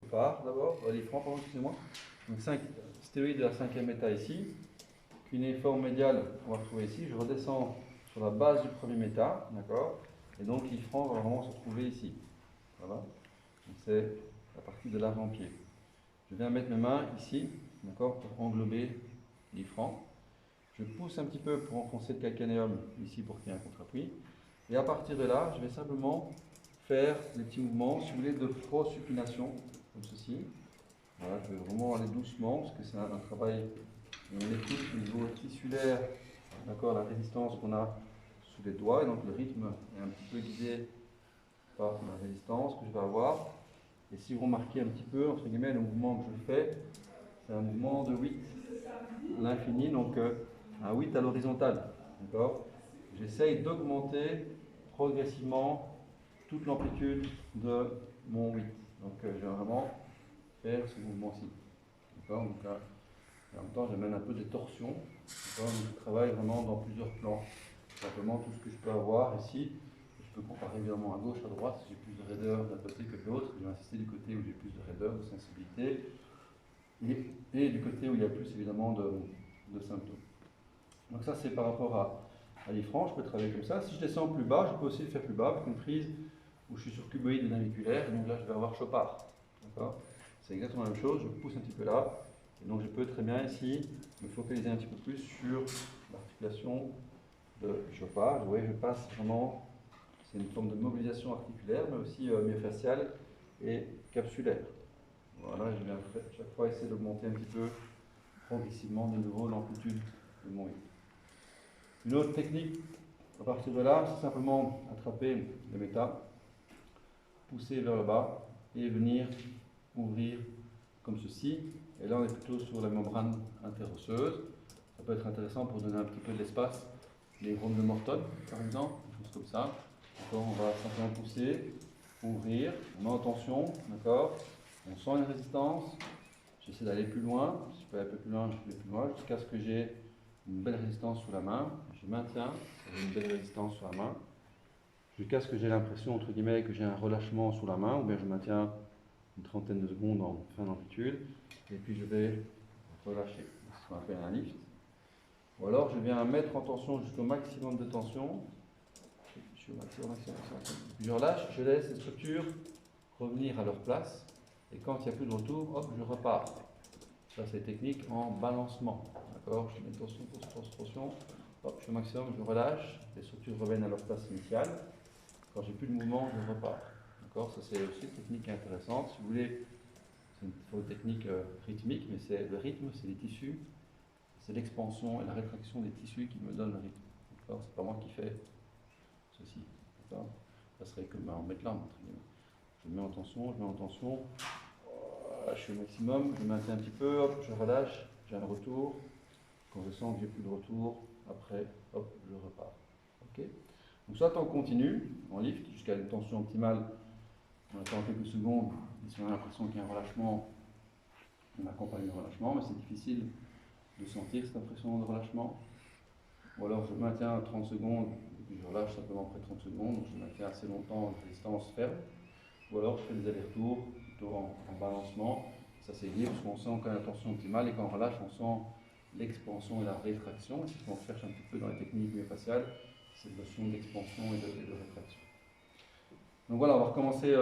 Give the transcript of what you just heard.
Chopard d'abord, Olifran, pardon, excusez-moi. Donc 5 stéroïdes de la 5e état ici. Cunéiforme médial, on va retrouver ici. Je redescends sur la base du premier méta, d'accord. Et donc l'Ifran va vraiment se trouver ici. Voilà. Donc c'est la partie de l'avant-pied. Je viens mettre mes mains ici, d'accord, pour englober l'Ifran. Je pousse un petit peu pour enfoncer le calcanéum ici pour qu'il y ait un contre-appui. Et à partir de là, je vais simplement faire des petits mouvements, si vous voulez, de prosupination, comme ceci. Voilà, je vais vraiment aller doucement, parce que c'est un travail où on écoute au niveau tissulaire, d'accord, la résistance qu'on a sous les doigts, et donc le rythme est un petit peu guidé par la résistance que je vais avoir. Et si vous remarquez un petit peu, entre guillemets, le mouvement que je fais, c'est un mouvement de 8 à l'infini, donc un 8 à l'horizontale. D'accord. J'essaye d'augmenter progressivement toute l'amplitude de mon 8. Donc je vais vraiment faire ce mouvement-ci. D'accord. Donc là, en même temps, j'amène un peu des torsions. Donc je travaille vraiment dans plusieurs plans. Simplement tout ce que je peux avoir ici. Je peux comparer évidemment à gauche, à droite, si j'ai plus de raideur d'un côté que de l'autre. Je vais insister du côté où j'ai plus de raideur, de sensibilité, et du côté où il y a plus évidemment de symptômes. Donc ça c'est par rapport à l'Ifran, je peux travailler comme ça. Si je descends plus bas, je peux aussi le faire plus bas avec une prise où je suis sur cuboïde et naviculaire, et donc là je vais avoir Chopard. C'est exactement la même chose, je pousse un petit peu là, et donc je peux très bien ici me focaliser un petit peu plus sur l'articulation de Chopard. Vous voyez, je passe vraiment, c'est une forme de mobilisation articulaire, mais aussi myofasciale et capsulaire. Voilà, je viens chaque fois essayer d'augmenter un petit peu progressivement de nouveau l'amplitude de mon rythme. Une autre technique, à partir de là, c'est simplement attraper le méta, pousser vers le bas et venir ouvrir comme ceci. Et là, on est plutôt sur la membrane interosseuse. Ça peut être intéressant pour donner un petit peu de l'espace. Les neurones de Morton, par exemple, des choses comme ça. Donc, on va simplement pousser, ouvrir, on met en tension, d'accord. On sent une résistance. J'essaie d'aller plus loin. Si je peux aller un peu plus loin, je vais plus loin jusqu'à ce que j'ai une belle résistance sur la main. Je maintiens une belle résistance sur la main jusqu'à ce que j'ai l'impression, entre guillemets, que j'ai un relâchement sous la main, ou bien je maintiens une trentaine de secondes en fin d'amplitude, et puis je vais relâcher. C'est ce qu'on appelle un lift. Ou alors je viens mettre en tension jusqu'au maximum de tension. Je suis au maximum. Puis je relâche, je laisse les structures revenir à leur place, et quand il n'y a plus de retour, hop, je repars. Ça, c'est technique en balancement. D'accord. Je mets tension, tension, hop, je suis au maximum, je relâche, les structures reviennent à leur place initiale. Quand j'ai plus de mouvement, je repars. D'accord. Ça, c'est aussi une technique intéressante. Si vous voulez, c'est une technique rythmique, mais c'est le rythme, c'est les tissus, c'est l'expansion et la rétraction des tissus qui me donnent le rythme. D'accord. C'est pas moi qui fais ceci. D'accord. Ça serait comme en mettant entre guillemets. Je mets en tension, je mets en tension. Je suis au maximum, je maintiens un petit peu, hop, je relâche, j'ai un retour. Quand je sens que j'ai plus de retour, après, hop, je repars. Ok. Donc soit on continue en lift jusqu'à une tension optimale, on attend quelques secondes, et si on a l'impression qu'il y a un relâchement, on accompagne le relâchement, mais c'est difficile de sentir cette impression de relâchement. Ou alors je maintiens 30 secondes, et puis je relâche simplement après 30 secondes, donc je maintiens assez longtemps en résistance ferme. Ou alors je fais des allers-retours, plutôt en balancement. Ça c'est libre, parce qu'on sent quand il y a la tension optimale, et quand on relâche, on sent l'expansion et la rétraction. Et c'est ce qu'on cherche un petit peu dans les techniques myofasciales, cette notion d'expansion et de rétraction. Donc voilà, on va recommencer.